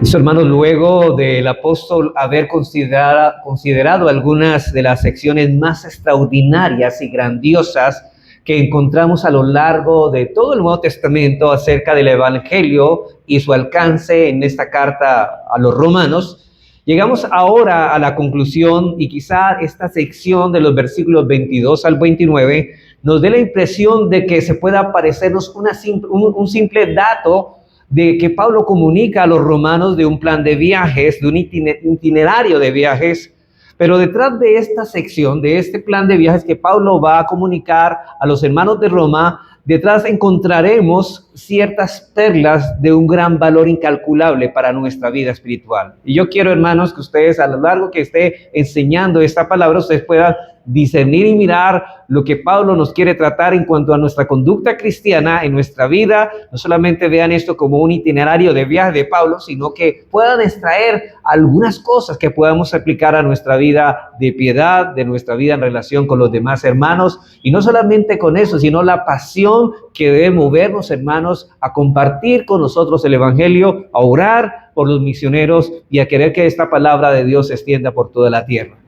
Listo, hermanos, luego del apóstol haber considerado algunas de las secciones más extraordinarias y grandiosas que encontramos a lo largo de todo el Nuevo Testamento acerca del Evangelio y su alcance en esta carta a los romanos, llegamos ahora a la conclusión, y quizá esta sección de los versículos 22 al 29 nos dé la impresión de que se pueda parecernos un simple dato de que Pablo comunica a los romanos de un plan de viajes, de un itinerario de viajes, pero detrás de esta sección, de este plan de viajes que Pablo va a comunicar a los hermanos de Roma, detrás encontraremos ciertas perlas de un gran valor incalculable para nuestra vida espiritual. Y yo quiero, hermanos, que ustedes a lo largo que esté enseñando esta palabra, ustedes puedan discernir y mirar lo que Pablo nos quiere tratar en cuanto a nuestra conducta cristiana en nuestra vida. No solamente vean esto como un itinerario de viaje de Pablo, sino que puedan extraer algunas cosas que podamos aplicar a nuestra vida de piedad, de nuestra vida en relación con los demás hermanos. Y no solamente con eso, sino la pasión que debe movernos, hermanos, a compartir con nosotros el Evangelio, a orar por los misioneros y a querer que esta palabra de Dios se extienda por toda la tierra.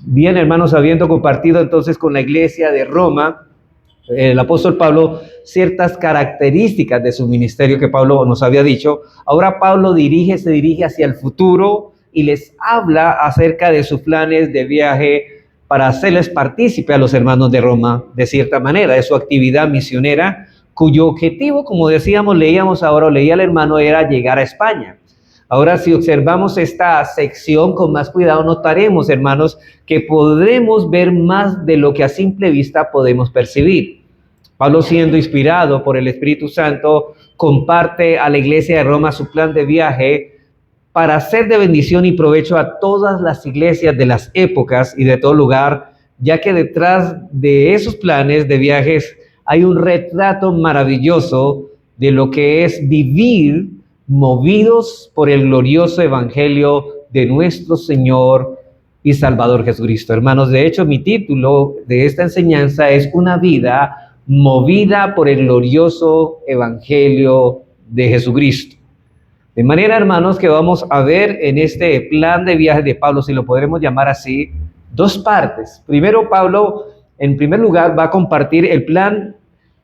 Bien, hermanos, habiendo compartido entonces con la iglesia de Roma, el apóstol Pablo, ciertas características de su ministerio que Pablo nos había dicho, ahora Pablo se dirige hacia el futuro y les habla acerca de sus planes de viaje para hacerles partícipe a los hermanos de Roma, de cierta manera, de su actividad misionera, cuyo objetivo, como decíamos, leía el hermano, era llegar a España. Ahora, si observamos esta sección con más cuidado, notaremos, hermanos, que podremos ver más de lo que a simple vista podemos percibir. Pablo, siendo inspirado por el Espíritu Santo, comparte a la iglesia de Roma su plan de viaje para hacer de bendición y provecho a todas las iglesias de las épocas y de todo lugar, ya que detrás de esos planes de viajes hay un retrato maravilloso de lo que es vivir movidos por el glorioso evangelio de nuestro Señor y Salvador Jesucristo. Hermanos, de hecho, mi título de esta enseñanza es Una vida movida por el glorioso evangelio de Jesucristo. De manera, hermanos, que vamos a ver en este plan de viaje de Pablo, si lo podremos llamar así, dos partes. Primero, Pablo, en primer lugar, va a compartir el plan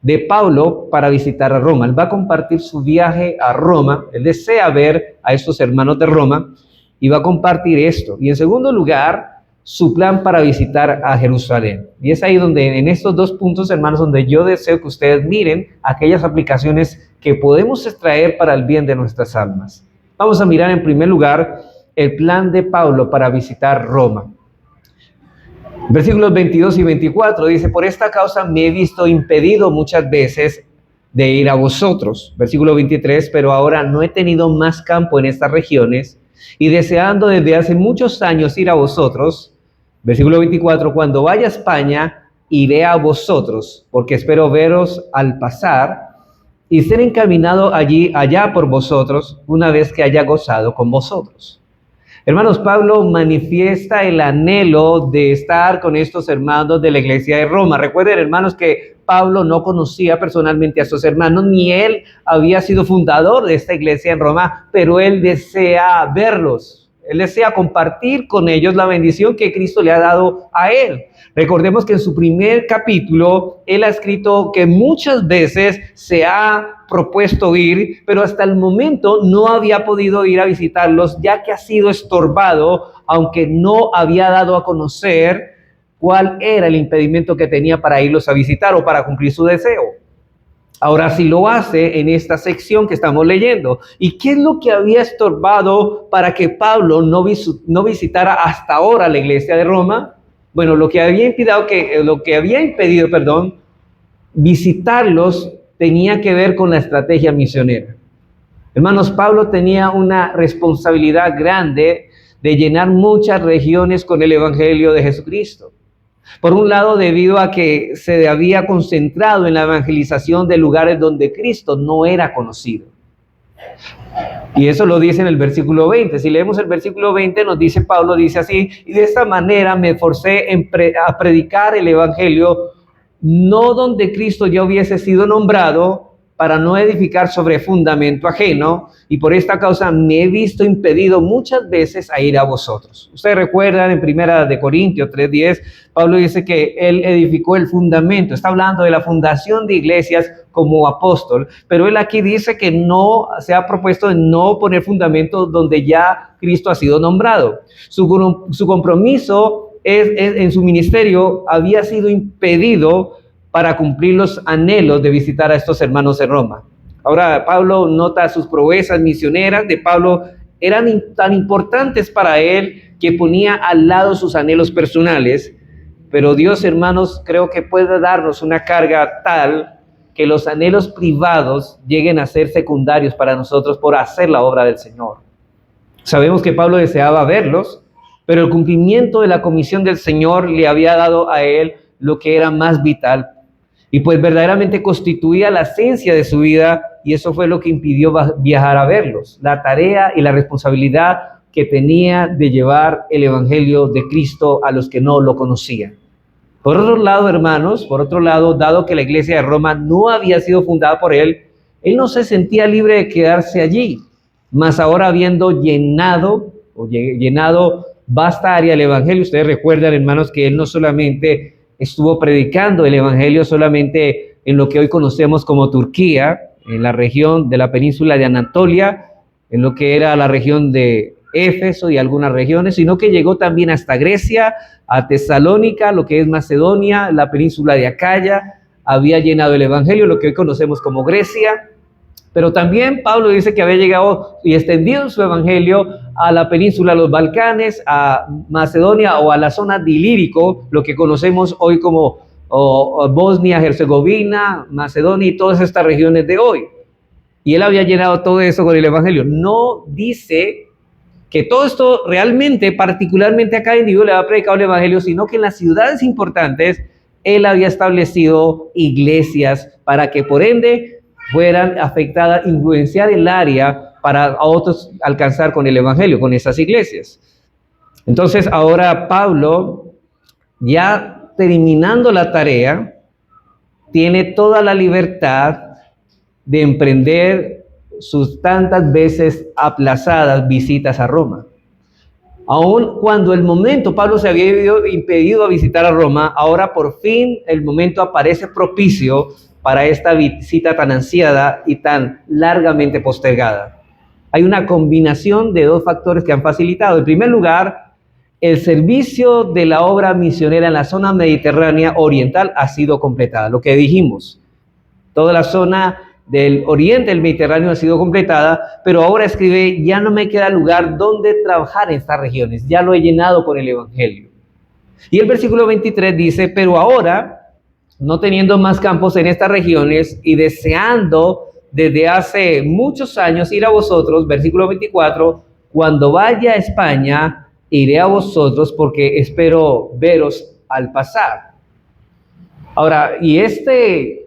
de Pablo para visitar a Roma. Él va a compartir su viaje a Roma. Él desea ver a estos hermanos de Roma y va a compartir esto. Y en segundo lugar, su plan para visitar a Jerusalén. Y es ahí donde, en estos dos puntos, hermanos, donde yo deseo que ustedes miren aquellas aplicaciones que podemos extraer para el bien de nuestras almas. Vamos a mirar en primer lugar el plan de Pablo para visitar Roma. Versículos 22 y 24 dice: por esta causa me he visto impedido muchas veces de ir a vosotros. Versículo 23, pero ahora no he tenido más campo en estas regiones y deseando desde hace muchos años ir a vosotros. Versículo 24, cuando vaya a España iré a vosotros, porque espero veros al pasar y ser encaminado allá por vosotros una vez que haya gozado con vosotros. Hermanos, Pablo manifiesta el anhelo de estar con estos hermanos de la iglesia de Roma. Recuerden, hermanos, que Pablo no conocía personalmente a estos hermanos, ni él había sido fundador de esta iglesia en Roma, pero él desea verlos. Él desea compartir con ellos la bendición que Cristo le ha dado a él. Recordemos que en su primer capítulo, él ha escrito que muchas veces se ha propuesto ir, pero hasta el momento no había podido ir a visitarlos, ya que ha sido estorbado, aunque no había dado a conocer cuál era el impedimento que tenía para irlos a visitar o para cumplir su deseo. Ahora sí lo hace en esta sección que estamos leyendo. ¿Y qué es lo que había estorbado para que Pablo no visitara hasta ahora la iglesia de Roma? Bueno, lo que había impedido visitarlos tenía que ver con la estrategia misionera. Hermanos, Pablo tenía una responsabilidad grande de llenar muchas regiones con el evangelio de Jesucristo. Por un lado, debido a que se había concentrado en la evangelización de lugares donde Cristo no era conocido. Y eso lo dice en el versículo 20. Si leemos el versículo 20, nos dice Pablo, dice así: y de esta manera me forcé a predicar el evangelio, no donde Cristo ya hubiese sido nombrado, para no edificar sobre fundamento ajeno, y por esta causa me he visto impedido muchas veces a ir a vosotros. Ustedes recuerdan en 1 Corintios 3:10, Pablo dice que él edificó el fundamento, está hablando de la fundación de iglesias como apóstol, pero él aquí dice que no se ha propuesto de no poner fundamento donde ya Cristo ha sido nombrado. Su compromiso en su ministerio había sido impedido para cumplir los anhelos de visitar a estos hermanos en Roma. Ahora Pablo nota sus proezas misioneras de Pablo eran tan importantes para él que ponía al lado sus anhelos personales, pero Dios, hermanos, creo que puede darnos una carga tal que los anhelos privados lleguen a ser secundarios para nosotros por hacer la obra del Señor. Sabemos que Pablo deseaba verlos, pero el cumplimiento de la comisión del Señor le había dado a él lo que era más vital, y pues verdaderamente constituía la esencia de su vida, y eso fue lo que impidió viajar a verlos, la tarea y la responsabilidad que tenía de llevar el evangelio de Cristo a los que no lo conocían. Por otro lado, hermanos, dado que la iglesia de Roma no había sido fundada por él no se sentía libre de quedarse allí, mas ahora habiendo llenado vasta área del evangelio. Ustedes recuerdan, hermanos, que él no solamente estuvo predicando el evangelio solamente en lo que hoy conocemos como Turquía, en la región de la península de Anatolia, en lo que era la región de Éfeso y algunas regiones, sino que llegó también hasta Grecia, a Tesalónica, lo que es Macedonia, la península de Acaya, había llenado el evangelio, lo que hoy conocemos como Grecia. Pero también Pablo dice que había llegado y extendido su evangelio a la península de los Balcanes, a Macedonia o a la zona de Ilírico, lo que conocemos hoy como Bosnia, Herzegovina, Macedonia y todas estas regiones de hoy. Y él había llenado todo eso con el evangelio. No dice que todo esto realmente, particularmente a cada individuo le había predicado el evangelio, sino que en las ciudades importantes él había establecido iglesias para que por ende fueran afectadas, influenciar el área para a otros alcanzar con el evangelio, con esas iglesias. Entonces ahora Pablo, ya terminando la tarea, tiene toda la libertad de emprender sus tantas veces aplazadas visitas a Roma. Aun cuando el momento Pablo se había impedido a visitar a Roma, ahora por fin el momento aparece propicio para esta visita tan ansiada y tan largamente postergada. Hay una combinación de dos factores que han facilitado. En primer lugar, el servicio de la obra misionera en la zona mediterránea oriental ha sido completada. Lo que dijimos, toda la zona del oriente del Mediterráneo ha sido completada, pero ahora escribe, ya no me queda lugar donde trabajar en estas regiones, ya lo he llenado con el evangelio. Y el versículo 23 dice, pero ahora, no teniendo más campos en estas regiones y deseando desde hace muchos años ir a vosotros, versículo 24, cuando vaya a España, iré a vosotros porque espero veros al pasar. Ahora, y este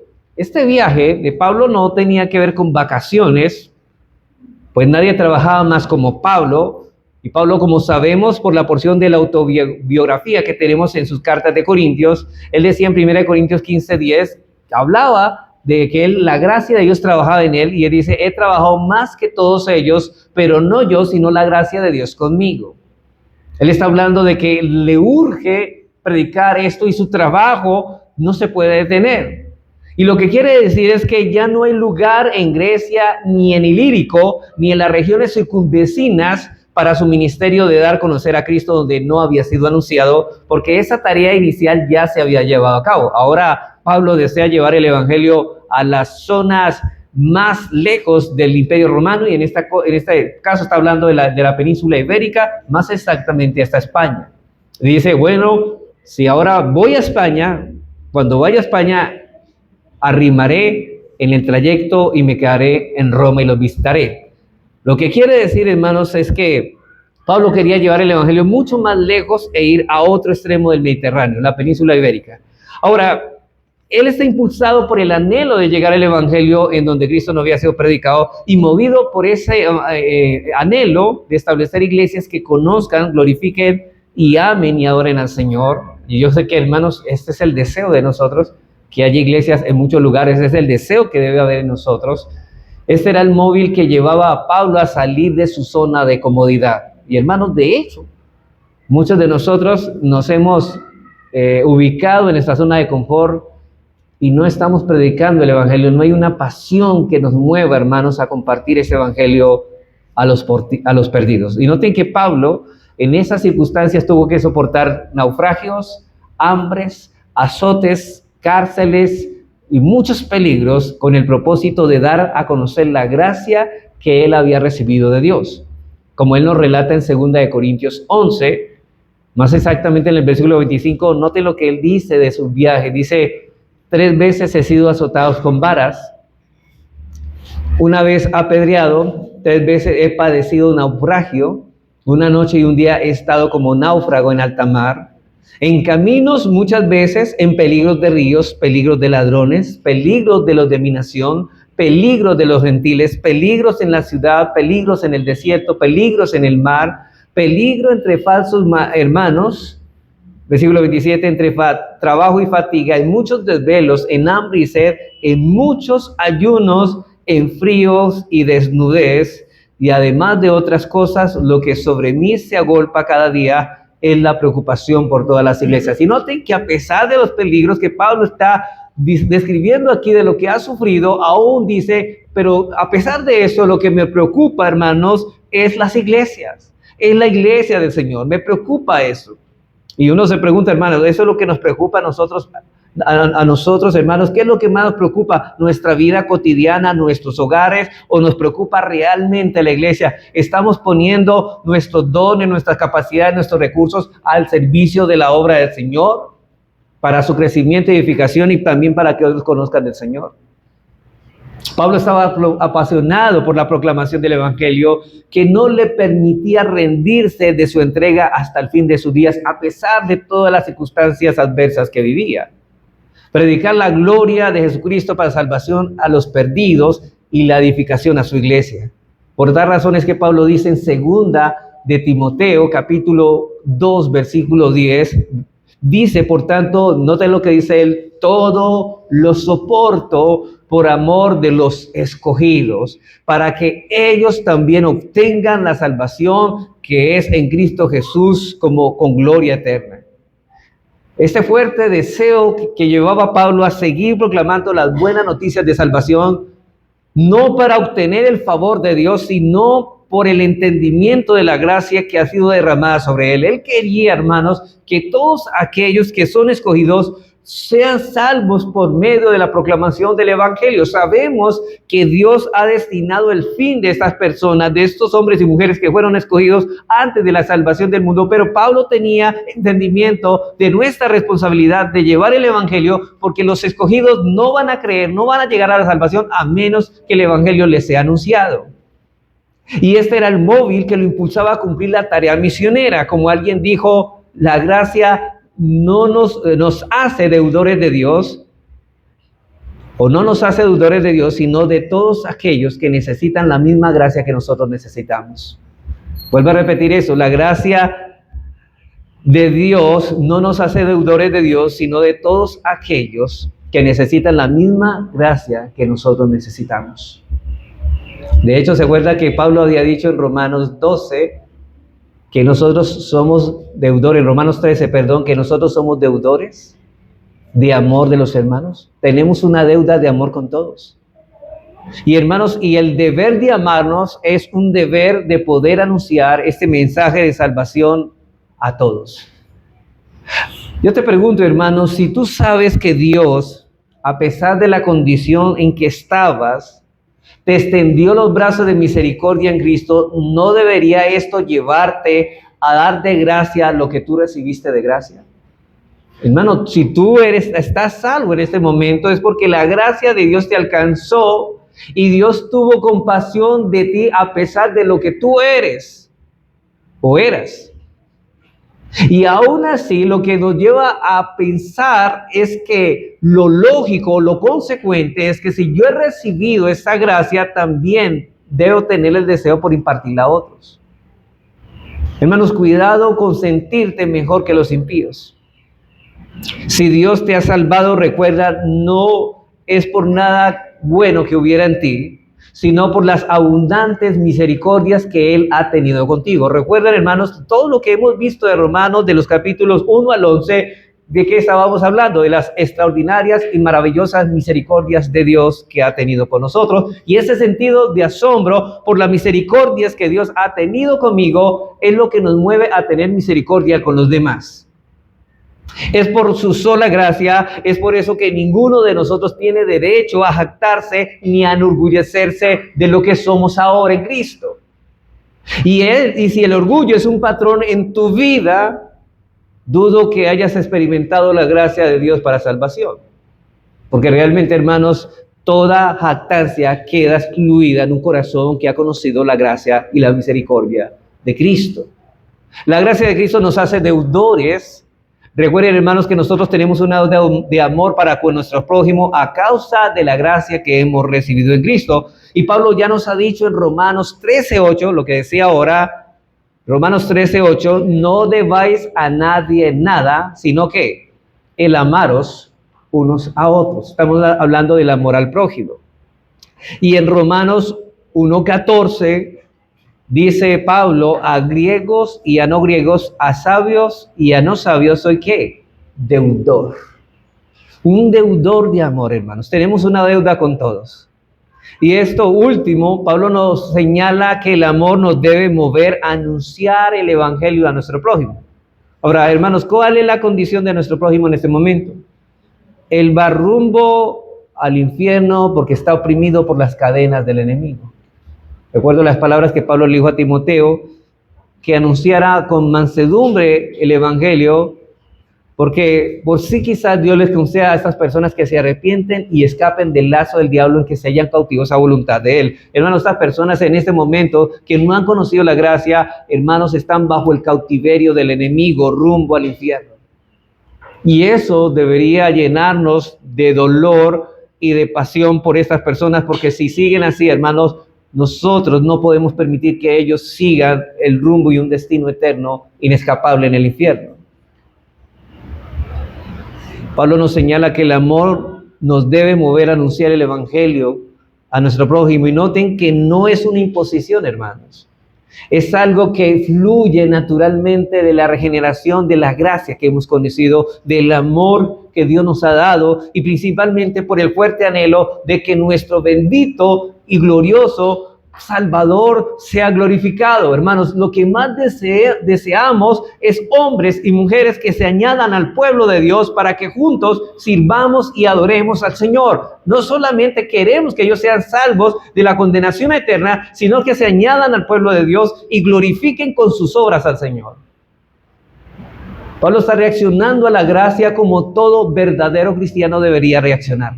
viaje de Pablo no tenía que ver con vacaciones, pues nadie trabajaba más como Pablo. Y Pablo, como sabemos por la porción de la autobiografía que tenemos en sus cartas de Corintios, él decía en 1 Corintios 15:10, hablaba de que la gracia de Dios trabajaba en él, y él dice, he trabajado más que todos ellos, pero no yo, sino la gracia de Dios conmigo. Él está hablando de que le urge predicar esto y su trabajo no se puede detener. Y lo que quiere decir es que ya no hay lugar en Grecia, ni en Ilírico, ni en las regiones circunvecinas para su ministerio de dar a conocer a Cristo donde no había sido anunciado, porque esa tarea inicial ya se había llevado a cabo. Ahora Pablo desea llevar el evangelio a las zonas más lejos del Imperio Romano, y en este caso está hablando de la península ibérica, más exactamente hasta España. Y dice, bueno, si ahora voy a España, cuando vaya a España, arrimaré en el trayecto y me quedaré en Roma y los visitaré. Lo que quiere decir, hermanos, es que Pablo quería llevar el evangelio mucho más lejos e ir a otro extremo del Mediterráneo, la península ibérica. Ahora, él está impulsado por el anhelo de llegar al evangelio en donde Cristo no había sido predicado, y movido por ese anhelo de establecer iglesias que conozcan, glorifiquen y amen y adoren al Señor. Y yo sé que, hermanos, este es el deseo de nosotros, que haya iglesias en muchos lugares, es el deseo que debe haber en nosotros. Este era el móvil que llevaba a Pablo a salir de su zona de comodidad. Y hermanos, de hecho, muchos de nosotros nos hemos ubicado en esta zona de confort y no estamos predicando el evangelio. No hay una pasión que nos mueva, hermanos, a compartir ese evangelio a los perdidos. Y noten que Pablo en esas circunstancias tuvo que soportar naufragios, hambres, azotes, cárceles y muchos peligros con el propósito de dar a conocer la gracia que él había recibido de Dios. Como él nos relata en 2 de Corintios 11, más exactamente en el versículo 25, note lo que él dice de sus viajes. Dice, 3 veces he sido azotado con varas, una vez apedreado, 3 veces he padecido naufragio, una noche y un día he estado como náufrago en alta mar, en caminos muchas veces, en peligros de ríos, peligros de ladrones, peligros de los de mi nación, peligros de los gentiles, peligros en la ciudad, peligros en el desierto, peligros en el mar, peligro entre falsos hermanos, versículo 27, entre trabajo y fatiga, en muchos desvelos, en hambre y sed, en muchos ayunos, en fríos y desnudez, y además de otras cosas, lo que sobre mí se agolpa cada día es la preocupación por todas las iglesias. Y noten que a pesar de los peligros que Pablo está describiendo aquí de lo que ha sufrido, aún dice, pero a pesar de eso, lo que me preocupa, hermanos, es las iglesias, es la iglesia del Señor, me preocupa eso. Y uno se pregunta, hermanos, eso es lo que nos preocupa a nosotros, hermanos. ¿Qué es lo que más nos preocupa? ¿Nuestra vida cotidiana, nuestros hogares, o nos preocupa realmente la iglesia? ¿Estamos poniendo nuestros dones, nuestras capacidades, nuestros recursos al servicio de la obra del Señor para su crecimiento y edificación y también para que otros conozcan del Señor? Pablo estaba apasionado por la proclamación del evangelio que no le permitía rendirse de su entrega hasta el fin de sus días, a pesar de todas las circunstancias adversas que vivía. Predicar la gloria de Jesucristo para salvación a los perdidos y la edificación a su iglesia. Por tal razón es que Pablo dice en 2 de Timoteo, capítulo 2, versículo 10, dice, por tanto, noten lo que dice él, todo lo soporto por amor de los escogidos, para que ellos también obtengan la salvación que es en Cristo Jesús como con gloria eterna. Este fuerte deseo que llevaba a Pablo a seguir proclamando las buenas noticias de salvación, no para obtener el favor de Dios, sino por el entendimiento de la gracia que ha sido derramada sobre él. Él quería, hermanos, que todos aquellos que son escogidos sean salvos por medio de la proclamación del evangelio. Sabemos que Dios ha destinado el fin de estas personas, de estos hombres y mujeres que fueron escogidos antes de la salvación del mundo, pero Pablo tenía entendimiento de nuestra responsabilidad de llevar el evangelio, porque los escogidos no van a creer, no van a llegar a la salvación a menos que el evangelio les sea anunciado. Y este era el móvil que lo impulsaba a cumplir la tarea misionera. Como alguien dijo, la gracia no nos hace deudores de Dios, o no nos hace deudores de Dios, sino de todos aquellos que necesitan la misma gracia que nosotros necesitamos. Vuelvo a repetir eso, la gracia de Dios no nos hace deudores de Dios, sino de todos aquellos que necesitan la misma gracia que nosotros necesitamos. De hecho, se acuerda que Pablo había dicho en Romanos 12, que nosotros somos deudores, Romanos 13, perdón, que nosotros somos deudores de amor de los hermanos. Tenemos una deuda de amor con todos. Y hermanos, y el deber de amarnos es un deber de poder anunciar este mensaje de salvación a todos. Yo te pregunto, hermanos, si tú sabes que Dios, a pesar de la condición en que estabas, te extendió los brazos de misericordia en Cristo, ¿no debería esto llevarte a dar de gracia lo que tú recibiste de gracia? Hermano, si tú estás salvo en este momento, es porque la gracia de Dios te alcanzó y Dios tuvo compasión de ti a pesar de lo que tú eres o eras. Y aún así, lo que nos lleva a pensar es que lo lógico, lo consecuente es que si yo he recibido esa gracia, también debo tener el deseo por impartirla a otros. Hermanos, cuidado con sentirte mejor que los impíos. Si Dios te ha salvado, recuerda, no es por nada bueno que hubiera en ti, sino por las abundantes misericordias que Él ha tenido contigo. Recuerden, hermanos, todo lo que hemos visto de Romanos, de los capítulos 1 al 11, ¿de qué estábamos hablando? De las extraordinarias y maravillosas misericordias de Dios que ha tenido con nosotros. Y ese sentido de asombro por las misericordias que Dios ha tenido conmigo es lo que nos mueve a tener misericordia con los demás. Es por su sola gracia, es por eso que ninguno de nosotros tiene derecho a jactarse ni a enorgullecerse de lo que somos ahora en Cristo. Y si el orgullo es un patrón en tu vida, dudo que hayas experimentado la gracia de Dios para salvación. Porque realmente, hermanos, toda jactancia queda excluida en un corazón que ha conocido la gracia y la misericordia de Cristo. La gracia de Cristo nos hace deudores. Recuerden, hermanos, que nosotros tenemos una deuda de amor para con nuestro prójimo a causa de la gracia que hemos recibido en Cristo. Y Pablo ya nos ha dicho en Romanos 13:8, lo que decía ahora, Romanos 13:8, no debáis a nadie nada, sino que el amaros unos a otros. Estamos hablando del amor al prójimo. Y en Romanos 1:14, dice Pablo, a griegos y a no griegos, a sabios y a no sabios, ¿soy qué? Deudor. Un deudor de amor, hermanos. Tenemos una deuda con todos. Y esto último, Pablo nos señala que el amor nos debe mover a anunciar el evangelio a nuestro prójimo. Ahora, hermanos, ¿cuál es la condición de nuestro prójimo en este momento? Él va rumbo al infierno porque está oprimido por las cadenas del enemigo. Recuerdo las palabras que Pablo le dijo a Timoteo, que anunciara con mansedumbre el evangelio, porque por sí quizás Dios les conceda a estas personas que se arrepienten y escapen del lazo del diablo en que se hallan cautivos a voluntad de él. Hermanos, estas personas en este momento que no han conocido la gracia, hermanos, están bajo el cautiverio del enemigo rumbo al infierno. Y eso debería llenarnos de dolor y de pasión por estas personas, porque si siguen así, hermanos, nosotros no podemos permitir que ellos sigan el rumbo y un destino eterno inescapable en el infierno. Pablo nos señala que el amor nos debe mover a anunciar el evangelio a nuestro prójimo. Y noten que no es una imposición, hermanos. Es algo que fluye naturalmente de la regeneración, de la gracia que hemos conocido, del amor que Dios nos ha dado y principalmente por el fuerte anhelo de que nuestro bendito y glorioso Salvador sea glorificado. Hermanos, lo que más deseamos es hombres y mujeres que se añadan al pueblo de Dios para que juntos sirvamos y adoremos al Señor. No solamente queremos que ellos sean salvos de la condenación eterna, sino que se añadan al pueblo de Dios y glorifiquen con sus obras al Señor. Pablo está reaccionando a la gracia como todo verdadero cristiano debería reaccionar.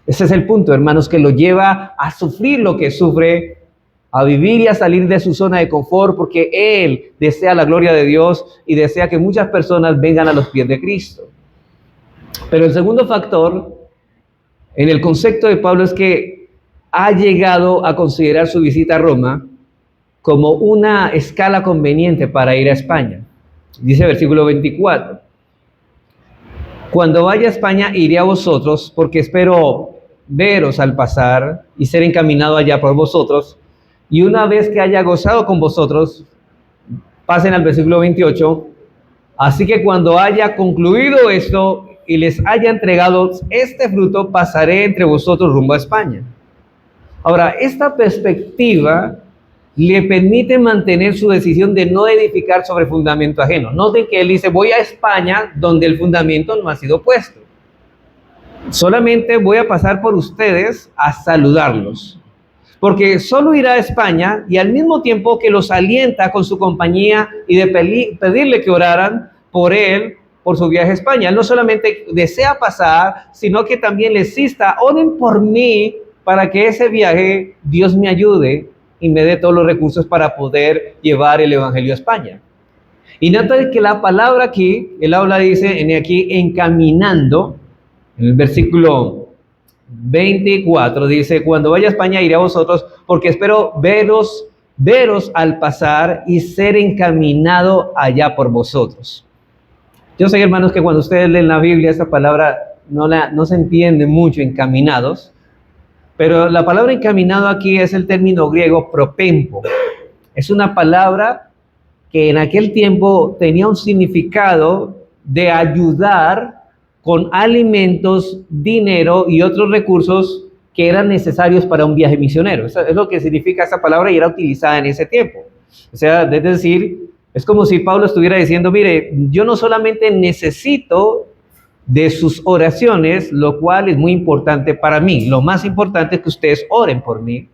Ese es el punto, hermanos, que lo lleva a sufrir lo que sufre, a vivir y a salir de su zona de confort, porque Él desea la gloria de Dios y desea que muchas personas vengan a los pies de Cristo. Pero el segundo factor en el concepto de Pablo es que ha llegado a considerar su visita a Roma como una escala conveniente para ir a España. Dice el versículo 24. Cuando vaya a España iré a vosotros, porque espero veros al pasar y ser encaminado allá por vosotros, y una vez que haya gozado con vosotros, pasen al versículo 28, así que cuando haya concluido esto y les haya entregado este fruto, pasaré entre vosotros rumbo a España. Ahora, esta perspectiva le permite mantener su decisión de no edificar sobre fundamento ajeno. Noten que él dice, voy a España donde el fundamento no ha sido puesto. Solamente voy a pasar por ustedes a saludarlos. Porque solo irá a España y al mismo tiempo que los alienta con su compañía y de pedirle que oraran por él, por su viaje a España. Él no solamente desea pasar, sino que también les insta, oren por mí para que ese viaje Dios me ayude y me dé todos los recursos para poder llevar el evangelio a España. Y nota que la palabra aquí, él habla, dice, aquí encaminando, en el versículo 24, dice, cuando vaya a España iré a vosotros, porque espero veros al pasar y ser encaminado allá por vosotros. Yo sé, hermanos, que cuando ustedes leen la Biblia, esta palabra no se entiende mucho, encaminados, pero la palabra encaminado aquí es el término griego propempo. Es una palabra que en aquel tiempo tenía un significado de ayudar con alimentos, dinero y otros recursos que eran necesarios para un viaje misionero. Eso es lo que significa esa palabra y era utilizada en ese tiempo. O sea, es decir, es como si Pablo estuviera diciendo, mire, yo no solamente necesito de sus oraciones, lo cual es muy importante para mí. Lo más importante es que ustedes oren por mí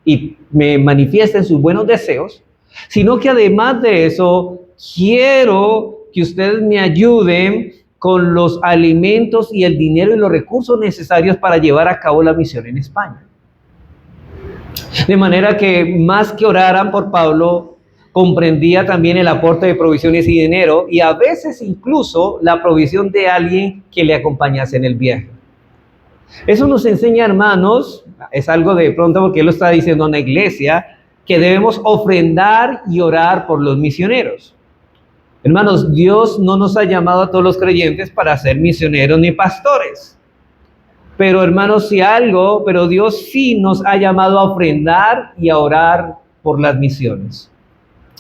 y me manifiesten sus buenos deseos, sino que además de eso, quiero que ustedes me ayuden con los alimentos y el dinero y los recursos necesarios para llevar a cabo la misión en España. De manera que más que oraran por Pablo, comprendía también el aporte de provisiones y dinero, y a veces incluso la provisión de alguien que le acompañase en el viaje. Eso nos enseña, hermanos, es algo de pronto porque él lo está diciendo a una iglesia, que debemos ofrendar y orar por los misioneros. Hermanos, Dios no nos ha llamado a todos los creyentes para ser misioneros ni pastores. Pero hermanos, pero Dios sí nos ha llamado a ofrendar y a orar por las misiones.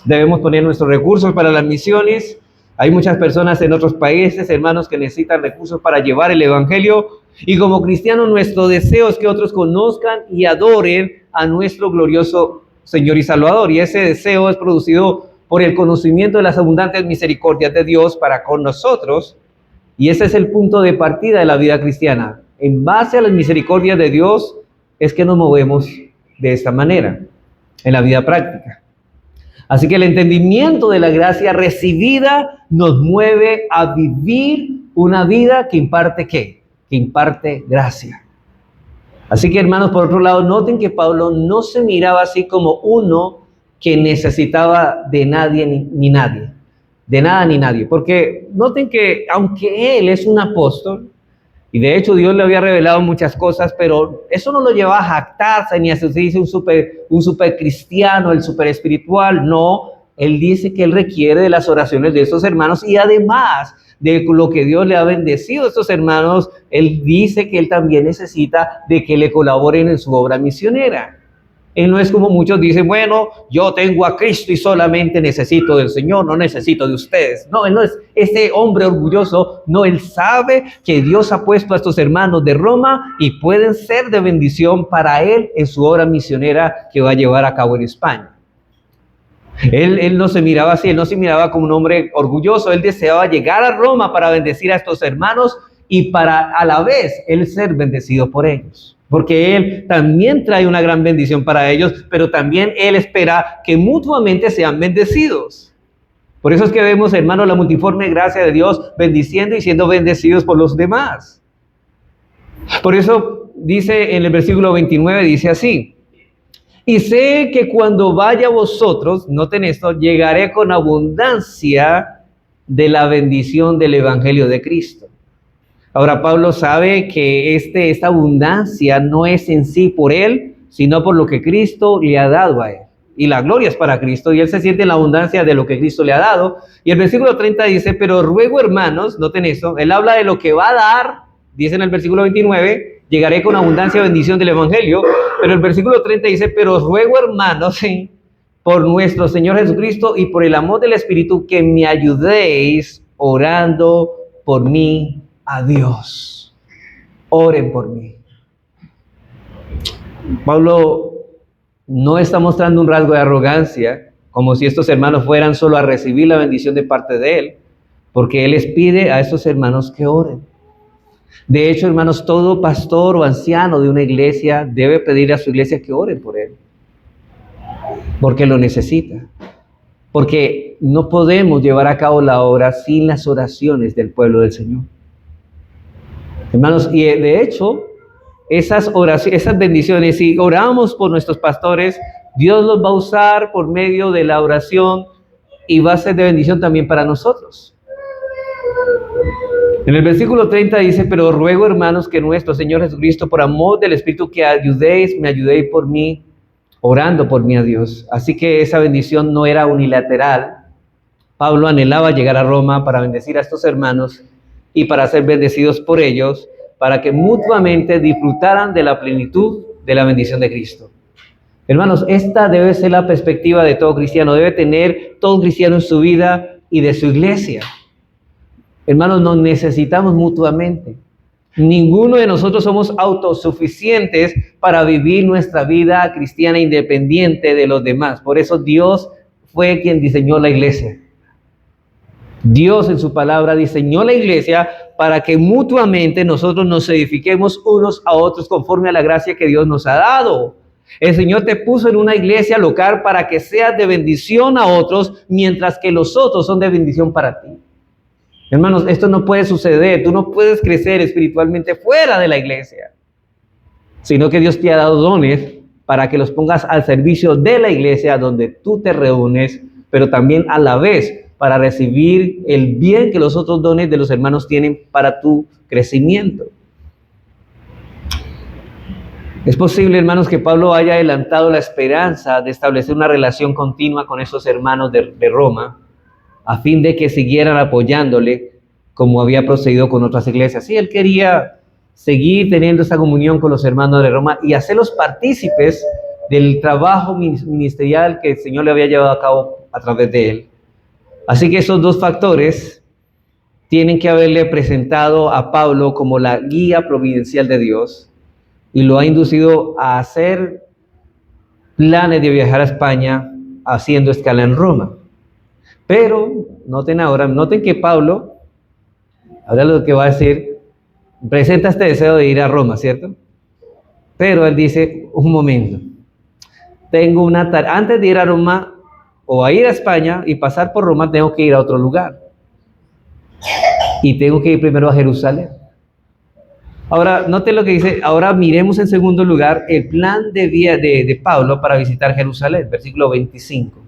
Debemos poner nuestros recursos para las misiones. Hay muchas personas en otros países, hermanos, que necesitan recursos para llevar el evangelio. Y como cristianos, nuestro deseo es que otros conozcan y adoren a nuestro glorioso Señor y Salvador. Y ese deseo es producido por el conocimiento de las abundantes misericordias de Dios para con nosotros. Y ese es el punto de partida de la vida cristiana. En base a las misericordias de Dios es que nos movemos de esta manera en la vida práctica. Así que el entendimiento de la gracia recibida nos mueve a vivir una vida que imparte ¿qué? Que imparte gracia. Así que, hermanos, por otro lado, noten que Pablo no se miraba así como uno que necesitaba de nadie ni nadie, de nada ni nadie. Porque noten que aunque él es un apóstol, y de hecho Dios le había revelado muchas cosas, pero eso no lo llevaba a jactarse ni a sentirse un super cristiano, el super espiritual. No, él dice que él requiere de las oraciones de estos hermanos y además de lo que Dios le ha bendecido a estos hermanos, él dice que él también necesita de que le colaboren en su obra misionera. Él no es como muchos dicen, bueno, yo tengo a Cristo y solamente necesito del Señor, no necesito de ustedes. No, él no es ese hombre orgulloso. No, él sabe que Dios ha puesto a estos hermanos de Roma y pueden ser de bendición para él en su obra misionera que va a llevar a cabo en España. Él no se miraba así, él no se miraba como un hombre orgulloso. Él deseaba llegar a Roma para bendecir a estos hermanos y para a la vez él ser bendecido por ellos. Porque él también trae una gran bendición para ellos, pero también él espera que mutuamente sean bendecidos. Por eso es que vemos, hermanos, la multiforme gracia de Dios bendiciendo y siendo bendecidos por los demás. Por eso dice en el versículo 29, dice así: y sé que cuando vaya a vosotros, noten esto, llegaré con abundancia de la bendición del evangelio de Cristo. Ahora, Pablo sabe que esta abundancia no es en sí por él, sino por lo que Cristo le ha dado a él. Y la gloria es para Cristo, y él se siente en la abundancia de lo que Cristo le ha dado. Y el versículo 30 dice, pero ruego, hermanos, noten esto, él habla de lo que va a dar, dice en el versículo 29, llegaré con abundancia bendición del evangelio, pero el versículo 30 dice, pero ruego, hermanos, ¿sí?, por nuestro Señor Jesucristo y por el amor del Espíritu, que me ayudéis orando por mí a Dios. Oren por mí. Pablo no está mostrando un rasgo de arrogancia, como si estos hermanos fueran solo a recibir la bendición de parte de él, porque él les pide a estos hermanos que oren. De hecho, hermanos, todo pastor o anciano de una iglesia debe pedir a su iglesia que oren por él, porque lo necesita. Porque no podemos llevar a cabo la obra sin las oraciones del pueblo del Señor. Hermanos, y de hecho, esas oraciones, esas bendiciones, si oramos por nuestros pastores, Dios los va a usar por medio de la oración y va a ser de bendición también para nosotros. En el versículo 30 dice, pero ruego, hermanos, que nuestro Señor Jesucristo, por amor del Espíritu, que me ayudéis por mí, orando por mí a Dios. Así que esa bendición no era unilateral, Pablo anhelaba llegar a Roma para bendecir a estos hermanos y para ser bendecidos por ellos, para que mutuamente disfrutaran de la plenitud de la bendición de Cristo. Hermanos, esta debe ser la perspectiva de todo cristiano, debe tener todo cristiano en su vida y de su iglesia. Hermanos, nos necesitamos mutuamente. Ninguno de nosotros somos autosuficientes para vivir nuestra vida cristiana independiente de los demás. Por eso Dios fue quien diseñó la iglesia. Dios en su palabra diseñó la iglesia para que mutuamente nosotros nos edifiquemos unos a otros conforme a la gracia que Dios nos ha dado. El Señor te puso en una iglesia local para que seas de bendición a otros, mientras que los otros son de bendición para ti. Hermanos, esto no puede suceder. Tú no puedes crecer espiritualmente fuera de la iglesia, sino que Dios te ha dado dones para que los pongas al servicio de la iglesia donde tú te reúnes, pero también a la vez para recibir el bien que los otros dones de los hermanos tienen para tu crecimiento. Es posible, hermanos, que Pablo haya adelantado la esperanza de establecer una relación continua con esos hermanos de Roma, a fin de que siguieran apoyándole como había procedido con otras iglesias. Sí, él quería seguir teniendo esa comunión con los hermanos de Roma y hacerlos partícipes del trabajo ministerial que el Señor le había llevado a cabo a través de él. Así que esos dos factores tienen que haberle presentado a Pablo como la guía providencial de Dios y lo ha inducido a hacer planes de viajar a España haciendo escala en Roma. Pero noten que Pablo, ahora lo que va a decir, presenta este deseo de ir a Roma, ¿cierto? Pero él dice, un momento, tengo una tarea, antes de ir a Roma o a ir a España y pasar por Roma, tengo que ir a otro lugar. Y tengo que ir primero a Jerusalén. Ahora, noten lo que dice, ahora miremos en segundo lugar el plan de Pablo para visitar Jerusalén, versículo 25.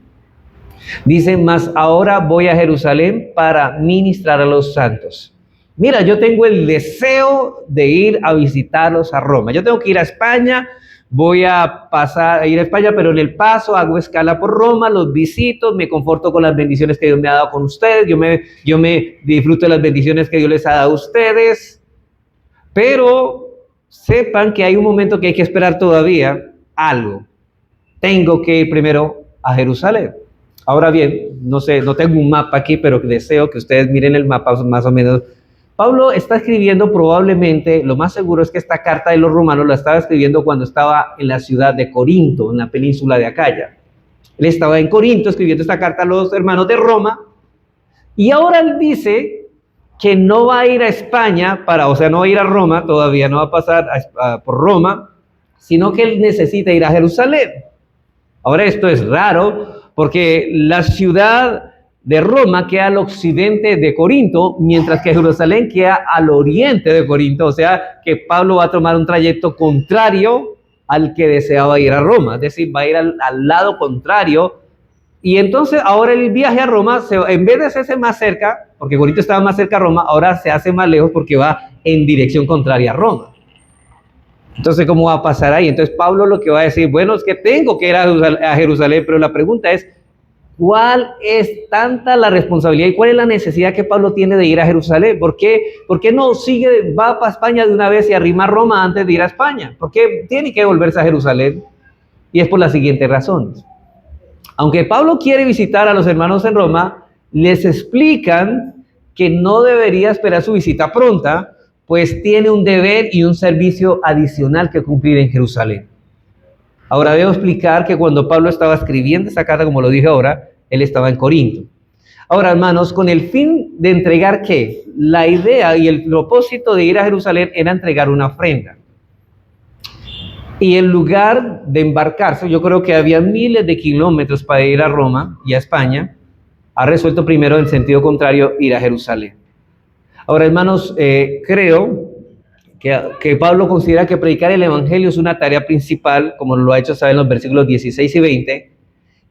Dice, mas ahora voy a Jerusalén para ministrar a los santos. Mira, yo tengo el deseo de ir a visitarlos a Roma. Yo tengo que ir a España, voy a pasar a ir a España, pero en el paso hago escala por Roma, los visito, me conforto con las bendiciones que Dios me ha dado con ustedes, yo me disfruto de las bendiciones que Dios les ha dado a ustedes, pero sepan que hay un momento que hay que esperar todavía algo. Tengo que ir primero a Jerusalén. Ahora bien, no sé, no tengo un mapa aquí, pero deseo que ustedes miren el mapa más o menos. Pablo está escribiendo probablemente, lo más seguro es que esta carta de los romanos la estaba escribiendo cuando estaba en la ciudad de Corinto, en la península de Acaya. Él estaba en Corinto escribiendo esta carta a los hermanos de Roma, y ahora él dice que no va a ir a España, no va a ir a Roma, todavía no va a pasar por Roma, sino que él necesita ir a Jerusalén. Ahora esto es raro, porque la ciudad de Roma queda al occidente de Corinto, mientras que Jerusalén queda al oriente de Corinto, o sea que Pablo va a tomar un trayecto contrario al que deseaba ir a Roma, es decir, va a ir al lado contrario, y entonces ahora el viaje a Roma, en vez de hacerse más cerca, porque Corinto estaba más cerca a Roma, ahora se hace más lejos porque va en dirección contraria a Roma. Entonces, ¿cómo va a pasar ahí? Entonces Pablo lo que va a decir, bueno, es que tengo que ir a Jerusalén, pero la pregunta es, ¿cuál es tanta la responsabilidad y cuál es la necesidad que Pablo tiene de ir a Jerusalén? ¿Por qué no va para España de una vez y arrima a Roma antes de ir a España? ¿Por qué tiene que volverse a Jerusalén? Y es por las siguientes razones. Aunque Pablo quiere visitar a los hermanos en Roma, les explican que no debería esperar su visita pronta, pues tiene un deber y un servicio adicional que cumplir en Jerusalén. Ahora debo explicar que cuando Pablo estaba escribiendo esta carta, como lo dije ahora, él estaba en Corinto. Ahora, hermanos, con el fin de entregar ¿qué? La idea y el propósito de ir a Jerusalén era entregar una ofrenda. Y en lugar de embarcarse, yo creo que había miles de kilómetros para ir a Roma y a España, ha resuelto primero en sentido contrario ir a Jerusalén. Ahora, hermanos, creo que Pablo considera que predicar el evangelio es una tarea principal, como lo ha hecho saber en los versículos 16 y 20,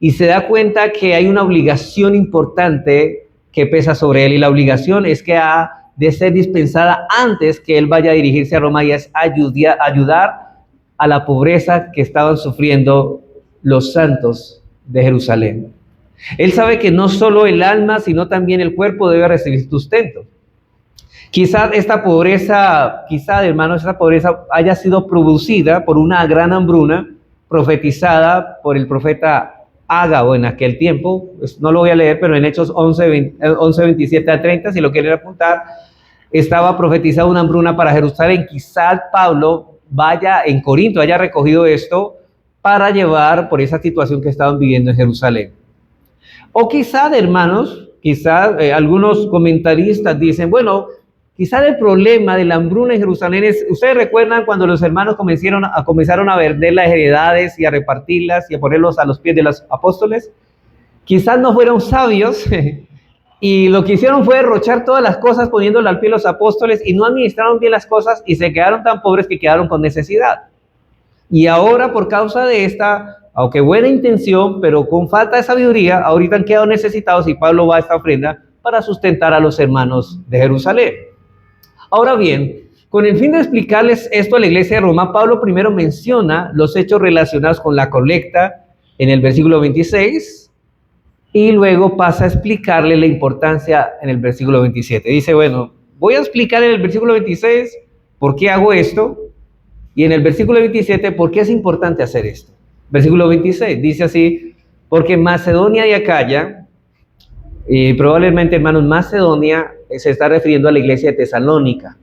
y se da cuenta que hay una obligación importante que pesa sobre él, y la obligación es que ha de ser dispensada antes que él vaya a dirigirse a Roma, y es ayudar a la pobreza que estaban sufriendo los santos de Jerusalén. Él sabe que no solo el alma, sino también el cuerpo debe recibir sustento. Quizás esta pobreza, hermanos, esta pobreza haya sido producida por una gran hambruna profetizada por el profeta Ágabo en aquel tiempo. No lo voy a leer, pero en Hechos 11, 27 a 30, si lo quieren apuntar, estaba profetizada una hambruna para Jerusalén. Quizás Pablo vaya en Corinto, haya recogido esto para llevar por esa situación que estaban viviendo en Jerusalén. O quizás, hermanos, algunos comentaristas dicen, bueno, quizás el problema de la hambruna en Jerusalén es, ustedes recuerdan cuando los hermanos comenzaron a vender las heredades y a repartirlas y a ponerlos a los pies de los apóstoles. Quizás no fueron sabios y lo que hicieron fue derrochar todas las cosas poniéndole al pie de los apóstoles y no administraron bien las cosas y se quedaron tan pobres que quedaron con necesidad. Y ahora por causa de esta, aunque buena intención, pero con falta de sabiduría, ahorita han quedado necesitados y Pablo va a esta ofrenda para sustentar a los hermanos de Jerusalén. Ahora bien, con el fin de explicarles esto a la iglesia de Roma, Pablo primero menciona los hechos relacionados con la colecta en el versículo 26 y luego pasa a explicarle la importancia en el versículo 27. Dice, bueno, voy a explicar en el versículo 26 por qué hago esto y en el versículo 27 por qué es importante hacer esto. Versículo 26 dice así, porque Macedonia y Acaya, y probablemente, hermanos, Macedonia se está refiriendo a la iglesia de Tesalónica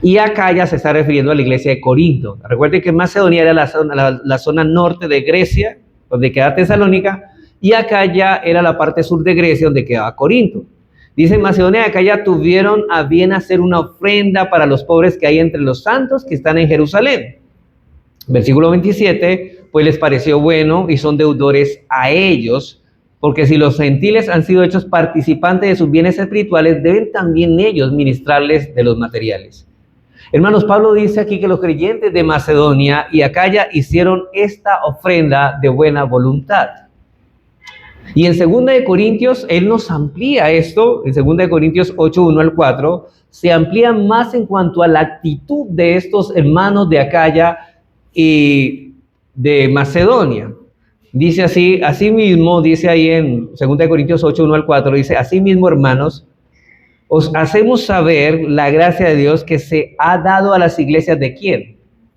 y Acaya se está refiriendo a la iglesia de Corinto. Recuerden que Macedonia era la zona norte de Grecia, donde queda Tesalónica, y Acaya era la parte sur de Grecia, donde quedaba Corinto. Dice, Macedonia y Acaya tuvieron a bien hacer una ofrenda para los pobres que hay entre los santos que están en Jerusalén. Versículo 27, pues les pareció bueno y son deudores a ellos, porque si los gentiles han sido hechos participantes de sus bienes espirituales, deben también ellos ministrarles de los materiales. Hermanos, Pablo dice aquí que los creyentes de Macedonia y Acaya hicieron esta ofrenda de buena voluntad. Y en 2 de Corintios, él nos amplía esto, en 2 de Corintios 8, 1 al 4, se amplía más en cuanto a la actitud de estos hermanos de Acaya y de Macedonia. Dice así, asimismo, dice ahí en 2 de Corintios 8, 1 al 4, dice, asimismo, hermanos, os hacemos saber la gracia de Dios que se ha dado a las iglesias de ¿quién?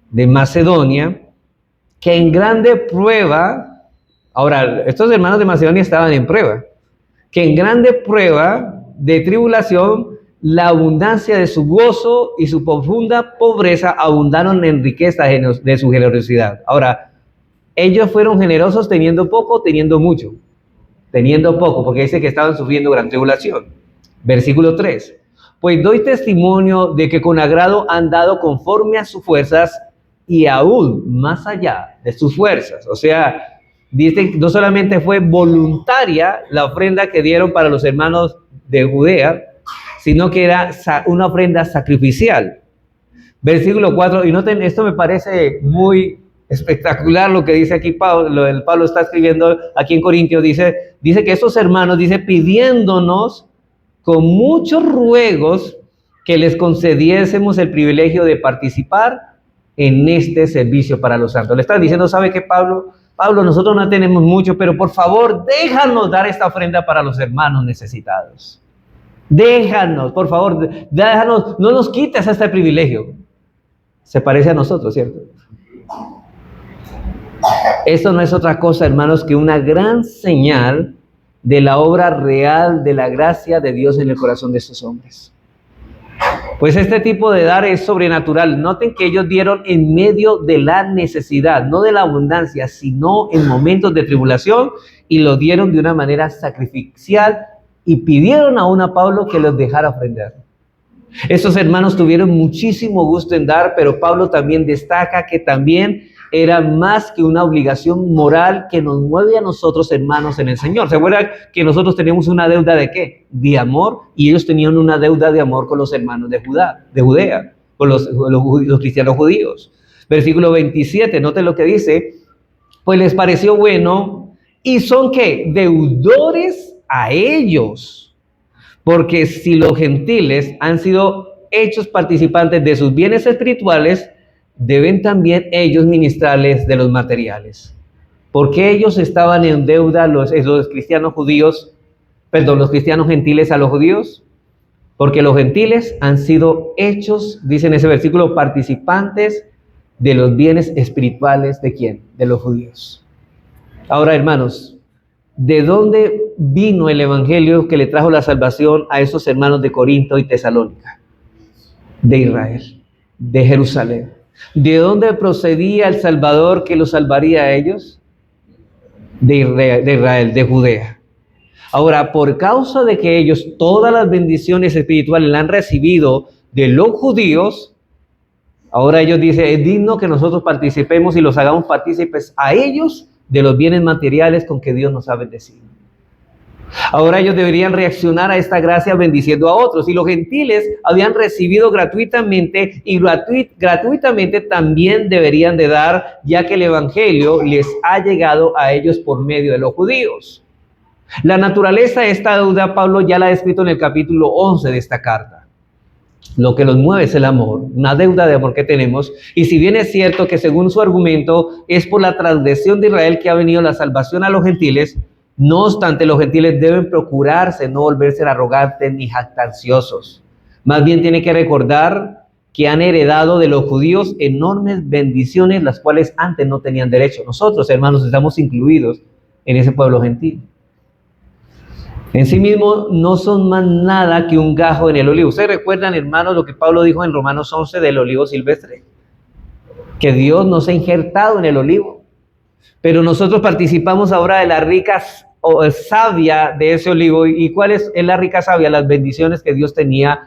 De Macedonia, que en grande prueba, ahora, estos hermanos de Macedonia estaban en prueba, que en grande prueba de tribulación, la abundancia de su gozo y su profunda pobreza abundaron en riqueza de su generosidad. Ahora, ellos fueron generosos teniendo poco, teniendo mucho. Teniendo poco, porque dice que estaban sufriendo gran tribulación. Versículo 3. Pues doy testimonio de que con agrado han dado conforme a sus fuerzas y aún más allá de sus fuerzas. O sea, dice que no solamente fue voluntaria la ofrenda que dieron para los hermanos de Judea, sino que era una ofrenda sacrificial. Versículo 4, y noten, esto me parece muy espectacular lo que dice aquí Pablo. Pablo está escribiendo aquí en Corintios, dice que estos hermanos, pidiéndonos con muchos ruegos que les concediésemos el privilegio de participar en este servicio para los santos. Le están diciendo, ¿sabe qué, Pablo? Pablo, nosotros no tenemos mucho, pero por favor, déjanos dar esta ofrenda para los hermanos necesitados. Déjanos, por favor, déjanos, no nos quites este privilegio. Se parece a nosotros, ¿cierto? Esto no es otra cosa, hermanos, que una gran señal de la obra real de la gracia de Dios en el corazón de estos hombres. Pues este tipo de dar es sobrenatural. Noten que ellos dieron en medio de la necesidad, no de la abundancia, sino en momentos de tribulación, y lo dieron de una manera sacrificial y pidieron aún a Pablo que los dejara ofrendar. Estos hermanos tuvieron muchísimo gusto en dar, pero Pablo también destaca que también era más que una obligación moral que nos mueve a nosotros, hermanos, en el Señor. ¿Se acuerdan que nosotros teníamos una deuda de qué? De amor, y ellos tenían una deuda de amor con los hermanos de Judea, con los cristianos judíos. Versículo 27, noten lo que dice, pues les pareció bueno, y son ¿qué? Deudores a ellos, porque si los gentiles han sido hechos participantes de sus bienes espirituales, deben también ellos ministrarles de los materiales. ¿Por qué ellos estaban en deuda los cristianos judíos, los cristianos gentiles a los judíos? Porque los gentiles han sido hechos, dice en ese versículo, participantes de los bienes espirituales ¿de quién? De los judíos. Ahora, hermanos, ¿de dónde vino el evangelio que le trajo la salvación a esos hermanos de Corinto y Tesalónica? De Israel, de Jerusalén. ¿De dónde procedía el Salvador que los salvaría a ellos? De Israel, de Judea. Ahora, por causa de que ellos todas las bendiciones espirituales las han recibido de los judíos, ahora ellos dicen, es digno que nosotros participemos y los hagamos partícipes a ellos de los bienes materiales con que Dios nos ha bendecido. Ahora ellos deberían reaccionar a esta gracia bendiciendo a otros. Y los gentiles habían recibido gratuitamente y gratuitamente también deberían de dar, ya que el evangelio les ha llegado a ellos por medio de los judíos. La naturaleza de esta deuda, Pablo ya la ha escrito en el capítulo 11 de esta carta. Lo que los mueve es el amor, una deuda de amor que tenemos. Y si bien es cierto que según su argumento es por la transgresión de Israel que ha venido la salvación a los gentiles, no obstante los gentiles deben procurarse no volverse arrogantes ni jactanciosos. Más bien tienen que recordar que han heredado de los judíos enormes bendiciones, las cuales antes no tenían derecho. Nosotros, hermanos, estamos incluidos en ese pueblo gentil. En sí mismo no son más nada que un gajo en el olivo. ¿Ustedes recuerdan, hermanos, lo que Pablo dijo en Romanos 11 del olivo silvestre? Que Dios nos ha injertado en el olivo. Pero nosotros participamos ahora de la rica savia de ese olivo. ¿Y cuál es la rica savia? Las bendiciones que Dios tenía